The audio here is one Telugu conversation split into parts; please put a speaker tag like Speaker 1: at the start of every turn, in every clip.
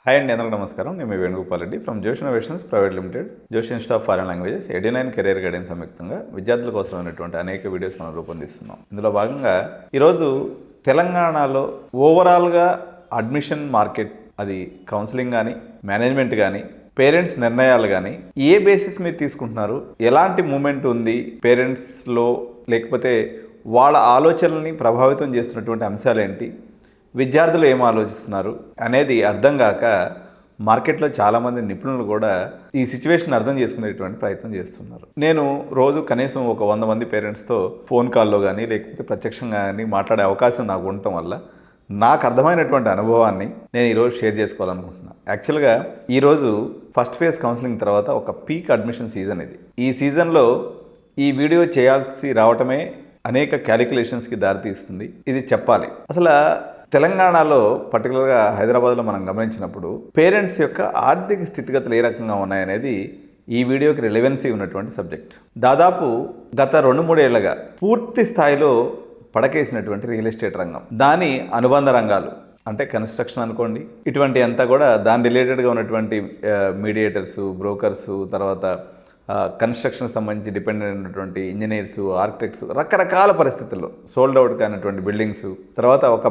Speaker 1: హాయ్ అండి, అందరికీ నమస్కారం. నేను మీ Venugopal Reddy from Josh innovations private limited, Josh institute of foreign languages, Edunine career guidance సంయుక్తంగా విద్యార్థుల కోసమైనటువంటి అనేక వీడియోస్ మనం రూపొందిస్తున్నాం. ఇందులో భాగంగా ఈరోజు తెలంగాణలో ఓవరాల్గా అడ్మిషన్ మార్కెట్, అది కౌన్సిలింగ్ కానీ మేనేజ్మెంట్ కానీ పేరెంట్స్ నిర్ణయాలు కానీ ఏ బేసిస్ మీద తీసుకుంటున్నారు, ఎలాంటి మూమెంట్ ఉంది పేరెంట్స్లో, లేకపోతే వాళ్ళ ఆలోచనల్ని ప్రభావితం చేస్తున్నటువంటి అంశాలు ఏంటి, విద్యార్థులు ఏం ఆలోచిస్తున్నారు అనేది అర్థం కాక మార్కెట్లో చాలామంది నిపుణులు కూడా ఈ సిచ్యువేషన్ అర్థం చేసుకునేటువంటి ప్రయత్నం చేస్తున్నారు. నేను రోజు కనీసం ఒక 100 మంది పేరెంట్స్తో ఫోన్ కాల్లో కానీ లేకపోతే ప్రత్యక్షంగా కానీ మాట్లాడే అవకాశం నాకు ఉండటం వల్ల నాకు అర్థమైనటువంటి అనుభవాన్ని నేను ఈరోజు షేర్ చేసుకోవాలనుకుంటున్నాను. యాక్చువల్గా ఈరోజు ఫస్ట్ ఫేజ్ కౌన్సిలింగ్ తర్వాత ఒక పీక్ అడ్మిషన్ సీజన్ ఇది. ఈ సీజన్లో ఈ వీడియో చేయాల్సి రావటమే అనేక క్యాలిక్యులేషన్స్కి దారితీస్తుంది. ఇది చెప్పాలి. అసలు తెలంగాణలో పర్టికులర్గా హైదరాబాద్లో మనం గమనించినప్పుడు పేరెంట్స్ యొక్క ఆర్థిక స్థితిగతులు ఏ రకంగా ఉన్నాయనేది ఈ వీడియోకి రిలవెన్సీ ఉన్నటువంటి సబ్జెక్ట్. దాదాపు గత 2-3 ఏళ్లుగా పూర్తి స్థాయిలో పడకేసినటువంటి రియల్ ఎస్టేట్ రంగం, దాని అనుబంధ రంగాలు అంటే కన్స్ట్రక్షన్ అనుకోండి, ఇటువంటి అంతా కూడా దాని రిలేటెడ్గా ఉన్నటువంటి మీడియేటర్సు, బ్రోకర్సు, తర్వాత కన్స్ట్రక్షన్ సంబంధించి డిపెండెంట్ అయినటువంటి ఇంజనీర్సు, ఆర్కిటెక్ట్స్, రకరకాల పరిస్థితుల్లో సోల్డ్ అవుట్ కానటువంటి బిల్డింగ్స్, తర్వాత ఒక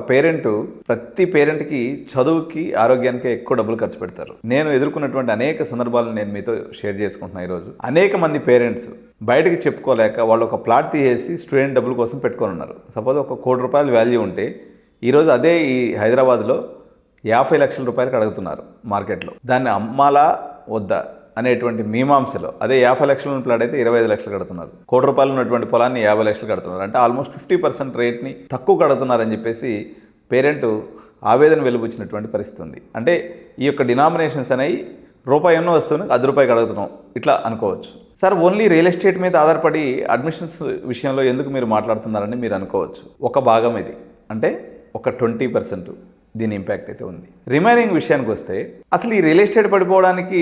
Speaker 1: ప్రతి పేరెంట్కి చదువుకి, ఆరోగ్యానికి ఎక్కువ డబ్బులు ఖర్చు పెడతారు. నేను ఎదుర్కొన్నటువంటి అనేక సందర్భాలను నేను మీతో షేర్ చేసుకుంటున్నాను. ఈరోజు అనేక మంది పేరెంట్స్ బయటకు చెప్పుకోలేక వాళ్ళు ఒక ప్లాట్ తీసేసి స్టూడెంట్ డబ్బుల కోసం పెట్టుకొని ఉన్నారు. సపోజ్ ఒక ₹1,00,00,000 వాల్యూ ఉంటే ఈరోజు అదే ఈ హైదరాబాద్లో 50 లక్షల రూపాయలకు అడుగుతున్నారు మార్కెట్లో. దాన్ని అమ్మాలా వద్దా అనేటువంటి మీమాంసలో అదే 50 లక్షల ప్లాట్ అయితే 25 లక్షలు కడుతున్నారు. ₹1,00,00,000 ఉన్నటువంటి పొలాన్ని 50 లక్షలు కడుతున్నారు. అంటే ఆల్మోస్ట్ 50% రేట్ని తక్కువ కడుతున్నారని చెప్పేసి పేరెంట్ ఆవేదన వెలుబుచ్చినటువంటి పరిస్థితి ఉంది. అంటే ఈ యొక్క డినామినేషన్స్ అనేవి రూపాయి ఎన్నో వస్తుంది, ₹10 కడుగుతున్నాం, ఇట్లా అనుకోవచ్చు. సార్, ఓన్లీ రియల్ ఎస్టేట్ మీద ఆధారపడి అడ్మిషన్స్ విషయంలో ఎందుకు మీరు మాట్లాడుతున్నారని మీరు అనుకోవచ్చు. ఒక భాగం ఇది, అంటే ఒక 20% దీని ఇంపాక్ట్ అయితే ఉంది. రిమైనింగ్ విషయానికి వస్తే అసలు ఈ రియల్ ఎస్టేట్ పడిపోవడానికి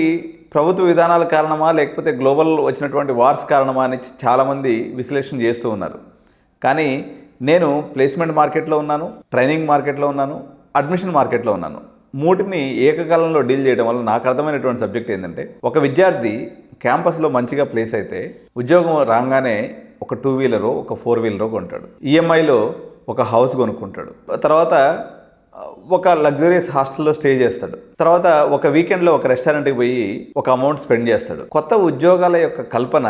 Speaker 1: ప్రభుత్వ విధానాల కారణమా, లేకపోతే గ్లోబల్ వచ్చినటువంటి వార్స్ కారణమా అని చాలామంది విశ్లేషణ చేస్తూ ఉన్నారు. కానీ నేను ప్లేస్మెంట్ మార్కెట్లో ఉన్నాను, ట్రైనింగ్ మార్కెట్లో ఉన్నాను, అడ్మిషన్ మార్కెట్లో ఉన్నాను. మూటిని ఏకకాలంలో డీల్ చేయడం వల్ల నాకు అర్థమైనటువంటి సబ్జెక్ట్ ఏంటంటే, ఒక విద్యార్థి క్యాంపస్లో మంచిగా ప్లేస్ అయితే ఉద్యోగం రాగానే ఒక 2 వీలరో ఒక 4 వీలరో కొంటాడు, ఈఎంఐలో ఒక హౌస్ కొనుక్కుంటాడు, తర్వాత ఒక లగ్జరియస్ హాస్టల్లో స్టే చేస్తాడు, తర్వాత ఒక వీకెండ్లో ఒక రెస్టారెంట్కి పోయి ఒక అమౌంట్ స్పెండ్ చేస్తాడు. కొత్త ఉద్యోగాల యొక్క కల్పన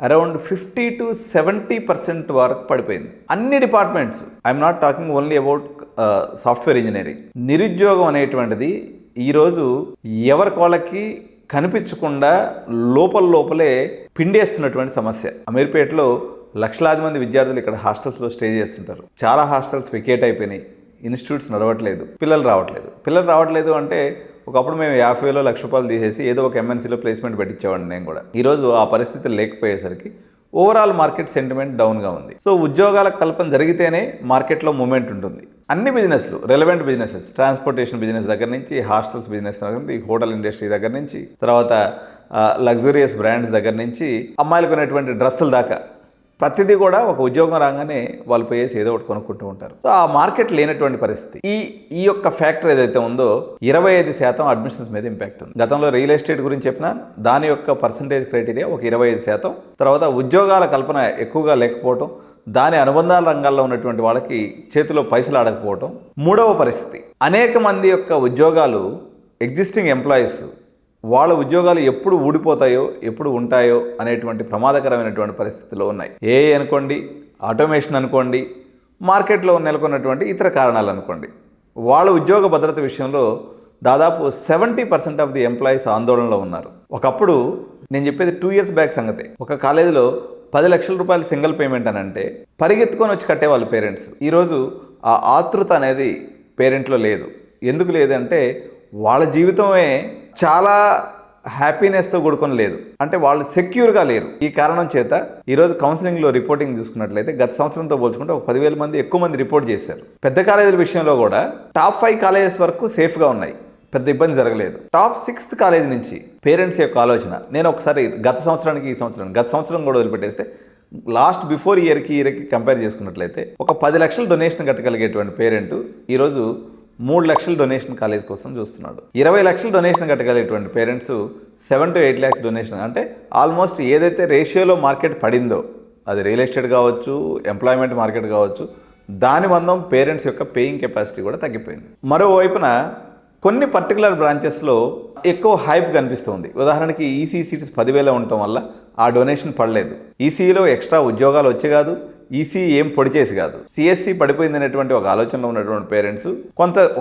Speaker 1: అరౌండ్ 50 to 70% వరకు పడిపోయింది. అన్ని departments, I'm not talking only about software engineering. నిరుద్యోగం అనేటువంటిది ఈరోజు ఎవరికి వాళ్ళకి కనిపించకుండా లోపలే పిండేస్తున్నటువంటి సమస్య. అమీర్పేటలో లక్షలాది మంది విద్యార్థులు ఇక్కడ హాస్టల్స్లో స్టే చేస్తుంటారు. చాలా హాస్టల్స్ వెకేట్ అయిపోయినాయి, ఇన్స్టిట్యూట్స్ నడవట్లేదు, పిల్లలు రావట్లేదు అంటే ఒకప్పుడు మేము 50,000 ₹1,00,000 తీసేసి ఏదో ఒక ఎంఎన్సీలో ప్లేస్మెంట్ పెట్టించేవాడిని నేను కూడా. ఈరోజు ఆ పరిస్థితులు లేకపోయేసరికి ఓవరాల్ మార్కెట్ సెంటిమెంట్ డౌన్గా ఉంది. సో ఉద్యోగాల కల్పన జరిగితేనే మార్కెట్లో మూమెంట్ ఉంటుంది. అన్ని బిజినెస్లు, రెలవెంట్ బిజినెసెస్, ట్రాన్స్పోర్టేషన్ బిజినెస్ దగ్గర నుంచి, హాస్టల్స్ బిజినెస్ దగ్గర నుంచి, హోటల్ ఇండస్ట్రీ దగ్గర నుంచి, తర్వాత లగ్జూరియస్ బ్రాండ్స్ దగ్గర నుంచి, అమ్మాయిలకు ఉన్నటువంటి డ్రెస్సుల దాకా ప్రతిదీ కూడా ఒక ఉద్యోగం రాగానే వాళ్ళు పోయేసి ఏదో ఒకటి కొనుక్కుంటూ ఉంటారు. సో ఆ మార్కెట్ లేనటువంటి పరిస్థితి. ఈ యొక్క ఫ్యాక్టర్ ఏదైతే ఉందో 25% అడ్మిషన్స్ మీద ఇంపాక్ట్ ఉంది. గతంలో రియల్ ఎస్టేట్ గురించి చెప్పినా దాని యొక్క పర్సంటేజ్ క్రైటీరియా ఒక 25%. తర్వాత ఉద్యోగాల కల్పన ఎక్కువగా లేకపోవటం, దాని అనుబంధాల రంగాల్లో ఉన్నటువంటి వాళ్ళకి చేతిలో పైసలు ఆడకపోవటం. మూడవ పరిస్థితి, అనేక మంది యొక్క ఉద్యోగాలు, ఎగ్జిస్టింగ్ ఎంప్లాయీస్ వాళ్ళ ఉద్యోగాలు ఎప్పుడు ఊడిపోతాయో, ఎప్పుడు ఉంటాయో అనేటువంటి ప్రమాదకరమైనటువంటి పరిస్థితుల్లో ఉన్నాయి. ఏఐ అనుకోండి, ఆటోమేషన్ అనుకోండి, మార్కెట్లో నెలకొన్నటువంటి ఇతర కారణాలు అనుకోండి, వాళ్ళ ఉద్యోగ భద్రత విషయంలో దాదాపు 70% ఆఫ్ ది ఎంప్లాయీస్ ఆందోళనలో ఉన్నారు. ఒకప్పుడు నేను చెప్పేది 2 years బ్యాక్ సంగతే. ఒక కాలేజీలో ₹10 లక్షల సింగిల్ పేమెంట్ అని అంటే పరిగెత్తుకొని వచ్చి కట్టేవాళ్ళు పేరెంట్స్. ఈరోజు ఆ ఆతృత అనేది పేరెంట్లో లేదు. ఎందుకు లేదంటే వాళ్ళ జీవితమే చాలా హ్యాపీనెస్తో కూడుకొని లేదు, అంటే వాళ్ళు సెక్యూర్గా లేరు. ఈ కారణం చేత ఈరోజు కౌన్సిలింగ్లో రిపోర్టింగ్ చూసుకున్నట్లయితే గత సంవత్సరంతో పోల్చుకుంటే ఒక 10,000 మంది ఎక్కువ మంది రిపోర్ట్ చేశారు. పెద్ద కాలేజీల విషయంలో కూడా టాప్ 5 కాలేజెస్ వరకు సేఫ్గా ఉన్నాయి, పెద్ద ఇబ్బంది జరగలేదు. టాప్ 6th కాలేజ్ నుంచి పేరెంట్స్ యొక్క ఆలోచన, నేను ఒకసారి గత సంవత్సరం కూడా వదిలిపెట్టేస్తే లాస్ట్ బిఫోర్ ఇయర్కి కంపేర్ చేసుకున్నట్లయితే ఒక 10 లక్షల డొనేషన్ కట్టగలిగేటువంటి పేరెంట్ ఈరోజు 3 లక్షల డొనేషన్ కాలేజ్ కోసం చూస్తున్నాడు. 20 లక్షలు డొనేషన్ కట్టగలిగేటువంటి పేరెంట్స్ 7 to 8 lakhs డొనేషన్, అంటే ఆల్మోస్ట్ ఏదైతే రేషియోలో మార్కెట్ పడిందో, అది రియల్ ఎస్టేట్ కావచ్చు, ఎంప్లాయ్మెంట్ మార్కెట్ కావచ్చు, దాని మందం పేరెంట్స్ యొక్క పేయింగ్ కెపాసిటీ కూడా తగ్గిపోయింది. మరోవైపున కొన్ని పర్టికులర్ బ్రాంచెస్లో ఎక్కువ హైప్ కనిపిస్తుంది. ఉదాహరణకి ఈసీ సీట్స్ 10,000 ఉండటం వల్ల ఆ డొనేషన్ పడలేదు. ఈసీలో ఎక్స్ట్రా ఉద్యోగాలు వచ్చి కాదు, ఈసీ ఏం పొడి చేసి కాదు, సిఎస్సి పడిపోయింది అనేటువంటి ఒక ఆలోచనలో ఉన్నటువంటి పేరెంట్స్,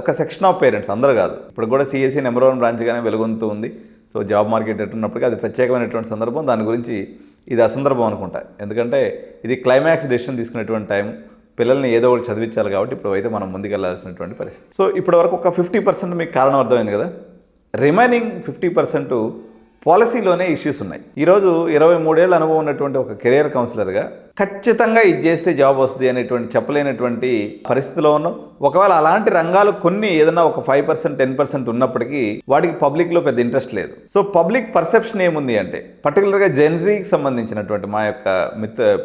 Speaker 1: ఒక సెక్షన్ ఆఫ్ పేరెంట్స్, అందరూ కాదు. ఇప్పుడు కూడా సిఎస్సి నెంబర్ 1 బ్రాంచ్గానే వెలుగొందుతూ ఉంది. సో జాబ్ మార్కెట్ ఎట్టున్నప్పటికీ అది ప్రత్యేకమైనటువంటి సందర్భం. దాని గురించి ఇది అసందర్భం అనుకుంటా. ఎందుకంటే ఇది క్లైమాక్స్ డెసిషన్ తీసుకునేటువంటి టైం. పిల్లల్ని ఏదో ఒకటి చదివించాలి కాబట్టి ఇప్పుడు అయితే మనం ముందుకెళ్లాల్సినటువంటి పరిస్థితి. సో ఇప్పటి వరకు ఒక 50% మీకు కారణం అర్థమైంది కదా. రిమైనింగ్ 50% పాలసీలోనే ఇష్యూస్ ఉన్నాయి. ఈరోజు 23 ఏళ్ళ అనుభవం ఉన్నటువంటి ఒక కెరియర్ కౌన్సిలర్గా ఖచ్చితంగా ఇది చేస్తే జాబ్ వస్తుంది అనేటువంటి చెప్పలేనటువంటి పరిస్థితిలో ఉన్నాం. ఒకవేళ అలాంటి రంగాలు కొన్ని ఏదైనా ఒక 5%, 10% ఉన్నప్పటికీ వాటికి పబ్లిక్లో పెద్ద ఇంట్రెస్ట్ లేదు. సో పబ్లిక్ పర్సెప్షన్ ఏముంది అంటే, పర్టికులర్గా జెన్జీకి సంబంధించినటువంటి మా యొక్క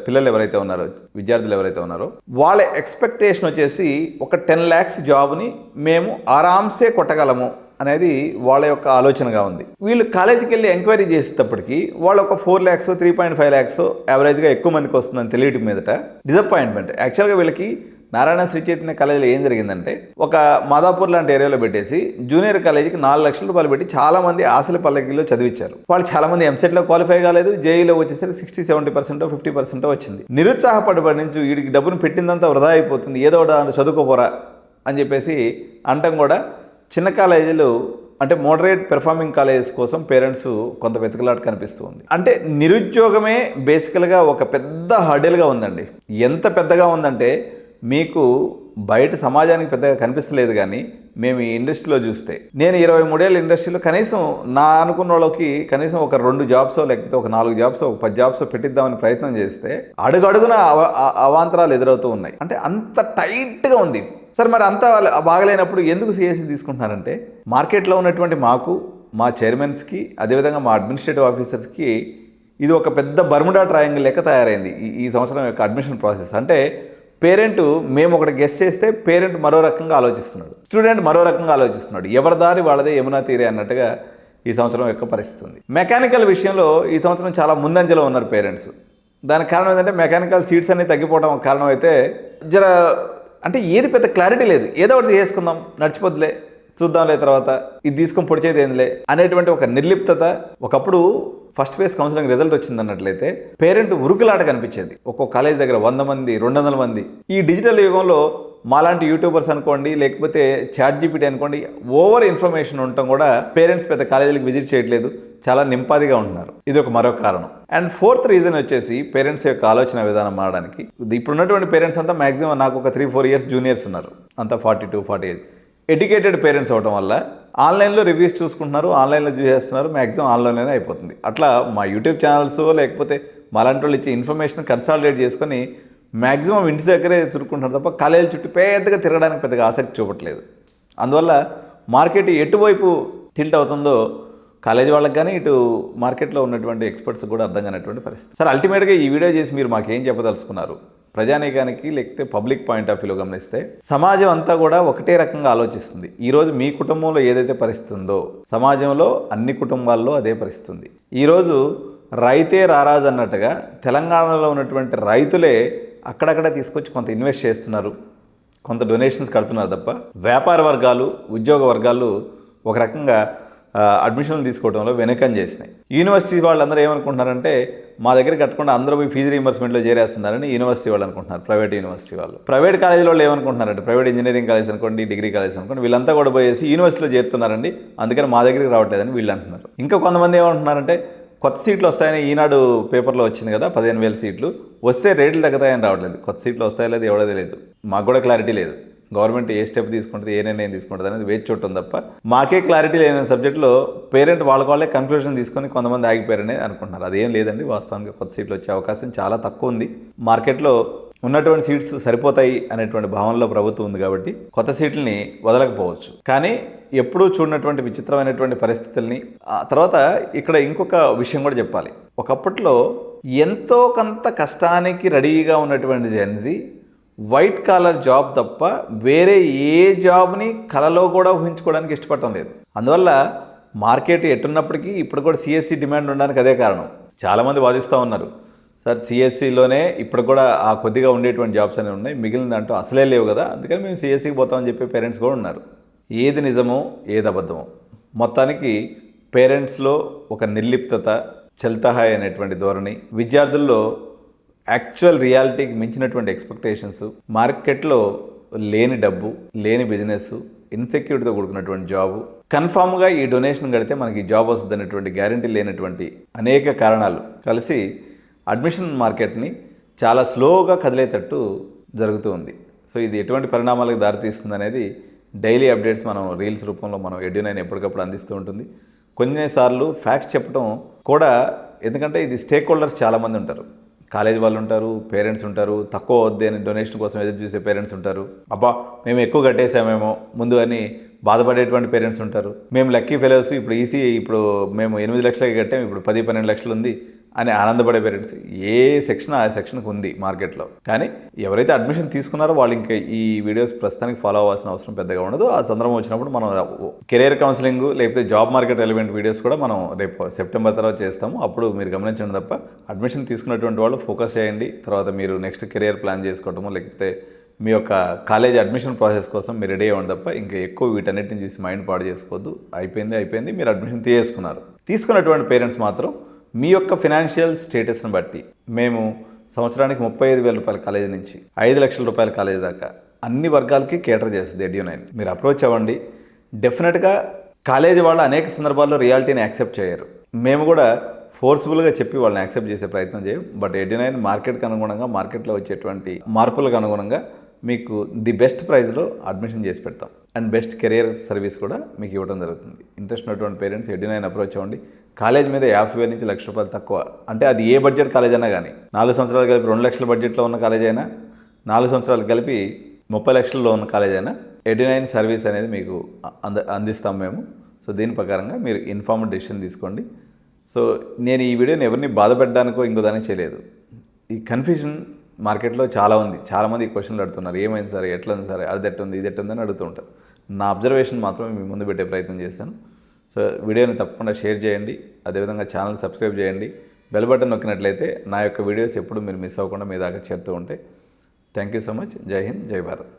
Speaker 1: పిల్లలు ఎవరైతే ఉన్నారో, విద్యార్థులు ఎవరైతే ఉన్నారో, వాళ్ళ ఎక్స్పెక్టేషన్ వచ్చేసి ఒక 10 lakhs జాబ్ని మేము ఆరామ్సే కొట్టగలము అనేది వాళ్ళ యొక్క ఆలోచనగా ఉంది. వీళ్ళు కాలేజీకి వెళ్ళి ఎంక్వైరీ చేసేటప్పటికి వాళ్ళు ఒక 4 lakhs, 3.5 lakhs యావరేజ్గా ఎక్కువ మందికి వస్తుందని తెలియటం మీదట డిసప్పాయింట్మెంట్. యాక్చువల్గా వీళ్ళకి నారాయణ శ్రీ చైతన్య కాలేజీలో ఏం జరిగిందంటే, ఒక మాదాపూర్ లాంటి ఏరియాలో పెట్టేసి జూనియర్ కాలేజీకి 4 లక్షల రూపాయలు పెట్టి చాలామంది ఆశల పల్లకిలో చదివించారు. వాళ్ళు చాలామంది ఎంసెట్లో క్వాలిఫై కాలేదు, జేఈలో వచ్చేసరికి 60-70%, 50% వచ్చింది. నిరుత్సాహపడి నుంచి వీడికి డబ్బును పెట్టిందంతా వృధా అయిపోతుంది, ఏదో ఒకటి చదువుకోపోరా అని చెప్పేసి అంటాం. కూడా చిన్న కాలేజీలు అంటే మోడరేట్ పెర్ఫార్మింగ్ కాలేజెస్ కోసం పేరెంట్స్ కొంత వెతుకులాట కనిపిస్తూ ఉంది. అంటే నిరుద్యోగమే బేసికల్గా ఒక పెద్ద హర్డిల్గా ఉందండి. ఎంత పెద్దగా ఉందంటే మీకు బయట సమాజానికి పెద్దగా కనిపిస్తలేదు, కానీ మేము ఈ ఇండస్ట్రీలో చూస్తే, నేను 23 ఏళ్ళ ఇండస్ట్రీలో కనీసం నా అనుకున్న వాళ్ళకి కనీసం ఒక 2 జాబ్సో లేకపోతే ఒక 4 జాబ్సో, ఒక 10 జాబ్సో పెట్టిద్దామని ప్రయత్నం చేస్తే అడుగడుగున అవాంతరాలు ఎదురవుతూ ఉన్నాయి. అంటే అంత టైట్గా ఉంది. సార్ మరి అంతా బాగలేనప్పుడు ఎందుకు సిఎస్సి తీసుకుంటున్నారంటే, మార్కెట్లో ఉన్నటువంటి మాకు, మా చైర్మన్స్కి, అదేవిధంగా మా అడ్మినిస్ట్రేటివ్ ఆఫీసర్స్కి ఇది ఒక పెద్ద బర్ముడా ట్రయాంగిల్ లెక్క తయారైంది ఈ సంవత్సరం యొక్క అడ్మిషన్ ప్రాసెస్. అంటే పేరెంట్ మేము ఒకటి గెస్ చేస్తే పేరెంట్ మరో రకంగా ఆలోచిస్తున్నాడు, స్టూడెంట్ మరో రకంగా ఆలోచిస్తున్నాడు. ఎవరి దారి వాళ్ళదే యమునా తీరే అన్నట్టుగా ఈ సంవత్సరం యొక్క పరిస్థితి ఉంది. మెకానికల్ విషయంలో ఈ సంవత్సరం చాలా ముందంజలో ఉన్నారు పేరెంట్స్. దానికి కారణం ఏంటంటే మెకానికల్ సీట్స్ అన్ని తగ్గిపోవడం కారణం అయితే అంటే ఏది పెద్ద క్లారిటీ లేదు. ఏదో ఒకటి చేసుకుందాం, నడిచిపోద్దులే, చూద్దాంలే, తర్వాత ఇది తీసుకొని పొడిచేది ఏందిలే అనేటువంటి ఒక నిర్లిప్తత. ఒకప్పుడు ఫస్ట్ ఫేజ్ కౌన్సిలింగ్ రిజల్ట్ వచ్చింది అన్నట్లయితే పేరెంట్ ఉరుకులాట కనిపించేది. ఒక్కో కాలేజ్ దగ్గర 100 మంది, 200 మంది. ఈ డిజిటల్ యుగంలో మాలాంటి యూట్యూబర్స్ అనుకోండి, లేకపోతే చాట్ జీపీటీ అనుకోండి, ఓవర్ ఇన్ఫర్మేషన్ ఉండటం కూడా పేరెంట్స్ పెద్ద కాలేజీలకు విజిట్ చేయట్లేదు, చాలా నింపాదిగా ఉంటున్నారు. ఇది ఒక మరో కారణం. అండ్ 4th రీజన్ వచ్చేసి పేరెంట్స్ యొక్క ఆలోచన విధానం మారడానికి. ఇప్పుడు ఉన్నటువంటి పేరెంట్స్ అంతా మ్యాక్సిమం నాకు ఒక 3-4 years జూనియర్స్ ఉన్నారు, అంతా 42-48 ఎడ్యుకేటెడ్ పేరెంట్స్ అవడం వల్ల ఆన్లైన్లో రివ్యూస్ చూసుకుంటున్నారు, ఆన్లైన్లో చూసేస్తున్నారు, మ్యాక్సిమం ఆన్లైన్లోనే అయిపోతుంది. అట్లా మా యూట్యూబ్ ఛానల్స్ లేకపోతే మాలాంటి వాళ్ళు ఇచ్చే ఇన్ఫర్మేషన్ కన్సాలిడేట్ చేసుకొని మ్యాక్సిమం ఇంటి దగ్గరే చురుకుంటున్నారు తప్ప కాలేజీల చుట్టూ పెద్దగా తిరగడానికి పెద్దగా ఆసక్తి చూపట్లేదు. అందువల్ల మార్కెట్ ఎటువైపు టిల్ట్ అవుతుందో కాలేజీ వాళ్ళకి కానీ ఇటు మార్కెట్లో ఉన్నటువంటి ఎక్స్పర్ట్స్ కూడా అర్థం కానటువంటి పరిస్థితి. సార్ అల్టిమేట్గా ఈ వీడియో చేసి మీరు మాకేం చెప్పదలుచుకున్నారు? ప్రజానీకానికి లేకపోతే పబ్లిక్ పాయింట్ ఆఫ్ వ్యూలో గమనిస్తే సమాజం అంతా కూడా ఒకటే రకంగా ఆలోచిస్తుంది. ఈరోజు మీ కుటుంబంలో ఏదైతే పరిస్థితి ఉందో సమాజంలో అన్ని కుటుంబాల్లో అదే పరిస్థితి ఉంది. ఈరోజు రైతే రారాజు అన్నట్టుగా తెలంగాణలో ఉన్నటువంటి రైతులే అక్కడక్కడ తీసుకొచ్చి కొంత ఇన్వెస్ట్ చేస్తున్నారు, కొంత డొనేషన్స్ కడుతున్నారు తప్ప వ్యాపార వర్గాలు, ఉద్యోగ వర్గాలు ఒక రకంగా అడ్మిషన్లు తీసుకోవడంలో వెనకం చేసినాయి. యూనివర్సిటీ వాళ్ళందరూ ఏమనుకుంటున్నారంటే మా దగ్గర కట్టకుండా అందరూ పోయి ఫీజు రీయింబర్స్మెంట్లో చేరేస్తున్నారని యూనివర్సిటీ వాళ్ళు అనుకుంటున్నారు. ప్రైవేట్ యూనివర్సిటీ వాళ్ళు, ప్రైవేట్ కాలేజీ వాళ్ళు ఏమనుకుంటున్నారంటే ప్రైవేట్ ఇంజనీరింగ్ కాలేజ్ అనుకోండి, డిగ్రీ కాలేజ్ అనుకోండి, వీళ్ళంతా కూడా పోయేసి యూనివర్సిటీలో చేరుతున్నారండి, అందుకని మా దగ్గరికి రావట్లేదని వీళ్ళు అంటున్నారు. ఇంకా కొంతమంది ఏమంటున్నారంటే కొత్త సీట్లు వస్తాయని ఈనాడు పేపర్లో వచ్చింది కదా, 15,000 సీట్లు వస్తే రేట్లు తగ్గుతాయని రావట్లేదు. కొత్త సీట్లు వస్తాయో లేదు ఎవడో లేదు, మాకు కూడా క్లారిటీ లేదు. గవర్నమెంట్ ఏ స్టెప్ తీసుకుంటుంది, ఏ నిర్ణయం తీసుకుంటుంది అనేది వేచి చూడటం తప్ప మాకే క్లారిటీ లేని సబ్జెక్టులో పేరెంట్ వాళ్ళే కన్క్లూజన్ తీసుకొని కొంతమంది ఆగిపోయారని అనుకుంటున్నారు. అదేం లేదండి, వాస్తవానికి కొత్త సీట్లు వచ్చే అవకాశం చాలా తక్కువ ఉంది. మార్కెట్లో ఉన్నటువంటి సీట్స్ సరిపోతాయి అనేటువంటి భావనలో ప్రభుత్వం ఉంది కాబట్టి కొత్త సీట్లని వదలకపోవచ్చు. కానీ ఎప్పుడూ చూడనటువంటి విచిత్రమైనటువంటి పరిస్థితుల్ని తర్వాత ఇక్కడ ఇంకొక విషయం కూడా చెప్పాలి. ఒకప్పట్లో ఎంతో కొంత కష్టానికి రెడీగా ఉన్నటువంటి జెన్జీ వైట్ కాలర్ జాబ్ తప్ప వేరే ఏ జాబ్ని కలలో కూడా ఊహించుకోవడానికి ఇష్టపడటం లేదు. అందువల్ల మార్కెట్ ఎట్టున్నప్పటికీ ఇప్పుడు కూడా సిఎస్సి డిమాండ్ ఉండడానికి అదే కారణం. చాలామంది వాదిస్తూ ఉన్నారు, సార్ సిఎస్సిలోనే ఇప్పుడు కూడా ఆ కొద్దిగా ఉండేటువంటి జాబ్స్ అనేవి ఉన్నాయి, మిగిలిన దాంట్లో అసలే లేవు కదా, అందుకని మేము సిఎస్సికి పోతామని చెప్పే పేరెంట్స్ కూడా ఉన్నారు. ఏది నిజమో ఏది అబద్ధమో మొత్తానికి పేరెంట్స్లో ఒక నిర్లిప్తత, చల్తహాయ్ అనేటువంటి ధోరణి, విద్యార్థుల్లో యాక్చువల్ రియాలిటీకి మించినటువంటి ఎక్స్పెక్టేషన్స్, మార్కెట్లో లేని డబ్బు, లేని బిజినెస్, ఇన్సెక్యూరిటీతో కూడుకున్నటువంటి జాబు, కన్ఫామ్గా ఈ డొనేషన్ కడితే మనకి జాబ్ వస్తుంది అనేటువంటి గ్యారంటీ లేనటువంటి అనేక కారణాలు కలిసి అడ్మిషన్ మార్కెట్ని చాలా స్లోగా కదిలేటట్టు జరుగుతూ ఉంది. సో ఇది ఎటువంటి పరిణామాలకు దారితీస్తుంది అనేది డైలీ అప్డేట్స్ మనం రీల్స్ రూపంలో మనం ఎడ్యు9 ఎప్పటికప్పుడు అందిస్తూ ఉంటుంది. కొన్నిసార్లు ఫ్యాక్ట్స్ చెప్పడం కూడా, ఎందుకంటే ఇది స్టేక్ హోల్డర్స్ చాలామంది ఉంటారు. కాలేజ్ వాళ్ళు ఉంటారు, పేరెంట్స్ ఉంటారు, తక్కువ వద్దే అని డొనేషన్ కోసం ఎదురు చూసే పేరెంట్స్ ఉంటారు. అబ్బా మేము ఎక్కువ కట్టేసామేమో ముందు అని బాధపడేటువంటి పేరెంట్స్ ఉంటారు. మేము లక్కీ ఫెలోస్, ఇప్పుడు మేము 8 లక్షలకి కట్టాము, ఇప్పుడు 10-12 లక్షలు ఉంది అని ఆనందపడే పేరెంట్స్ ఏ సెక్షన్ ఆ సెక్షన్కి ఉంది మార్కెట్లో. కానీ ఎవరైతే అడ్మిషన్ తీసుకున్నారో వాళ్ళు ఇంకా ఈ వీడియోస్ ప్రస్తుతానికి ఫాలో అవ్వాల్సిన అవసరం పెద్దగా ఉండదు. ఆ సందర్భం వచ్చినప్పుడు మనం కెరీర్ కౌన్సిలింగ్ లేకపోతే జాబ్ మార్కెట్ ఎలిమెంట్ వీడియోస్ కూడా మనం రేపు సెప్టెంబర్ తర్వాత చేస్తాము. అప్పుడు మీరు గమనించండి తప్ప అడ్మిషన్ తీసుకున్నటువంటి వాళ్ళు ఫోకస్ చేయండి. తర్వాత మీరు నెక్స్ట్ కెరీర్ ప్లాన్ చేసుకోవటము లేకపోతే మీ యొక్క కాలేజ్ అడ్మిషన్ ప్రాసెస్ కోసం మీరు రెడీ అవ్వండి తప్ప ఇంకా ఎక్కువ వీటన్నిటిని చూసి మైండ్ పాడు చేసుకోవద్దు. అయిపోయింది, మీరు అడ్మిషన్ తీసుకున్నటువంటి పేరెంట్స్ మాత్రం మీ యొక్క ఫినాన్షియల్ స్టేటస్ని బట్టి మేము సంవత్సరానికి 35,000 రూపాయల కాలేజీ నుంచి 5 లక్షల రూపాయల కాలేజీ దాకా అన్ని వర్గాలకి కేటర్ చేస్తుంది ఎడ్యు9. మీరు అప్రోచ్ అవ్వండి. డెఫినెట్గా కాలేజీ వాళ్ళు అనేక సందర్భాల్లో రియాలిటీని యాక్సెప్ట్ చేయరు. మేము కూడా ఫోర్స్ఫుల్గా చెప్పి వాళ్ళని యాక్సెప్ట్ చేసే ప్రయత్నం చేయం. బట్ ఎడ్యు9 మార్కెట్కి అనుగుణంగా, మార్కెట్లో వచ్చేటువంటి మార్పులకు అనుగుణంగా మీకు ది బెస్ట్ ప్రైస్లో అడ్మిషన్ చేసి పెడతాం. అండ్ బెస్ట్ కెరియర్ సర్వీస్ కూడా మీకు ఇవ్వడం జరుగుతుంది. ఇంట్రెస్ట్ ఉన్నటువంటి పేరెంట్స్ ఎడ్యు9 అప్రోచ్ అవ్వండి. కాలేజ్ మీద 50,000 నుంచి 1,00,000 రూపాయలు తక్కువ, అంటే అది ఏ బడ్జెట్ కాలేజ్ అయినా కానీ, 4 సంవత్సరాలు కలిపి 2 లక్షల బడ్జెట్లో ఉన్న కాలేజ్ అయినా, 4 సంవత్సరాలు కలిపి 30 లక్షల్లో ఉన్న కాలేజ్ అయినా ఎడ్యు9 సర్వీస్ అనేది మీకు అందిస్తాం మేము. సో దీని ప్రకారంగా మీరు ఇన్ఫార్మ్డ్ డెసిషన్ తీసుకోండి. సో నేను ఈ వీడియోని ఎవరిని బాధపెట్టడానికో ఇంకో దానికి చేయలేదు. ఈ కన్ఫ్యూజన్ మార్కెట్లో చాలా ఉంది. చాలామంది ఈ క్వశ్చన్లు అడుగుతున్నారు, ఏమైంది సార్, ఎట్లా ఉంది సార్, అది ఎట్టుంది, ఇది ఎట్టుంది అని అడుగుతూ ఉంటారు. నా అబ్జర్వేషన్ మాత్రమే మీ ముందు పెట్టే ప్రయత్నం చేశాను. సో వీడియోని తప్పకుండా షేర్ చేయండి. అదేవిధంగా ఛానల్ సబ్స్క్రైబ్ చేయండి. బెల్ బటన్ నొక్కినట్లయితే నా యొక్క వీడియోస్ ఎప్పుడు మీరు మిస్ అవ్వకుండా మీ దాకా చేరుతూ ఉంటాయి. Thank you so much. జై హింద్, జై భారత్.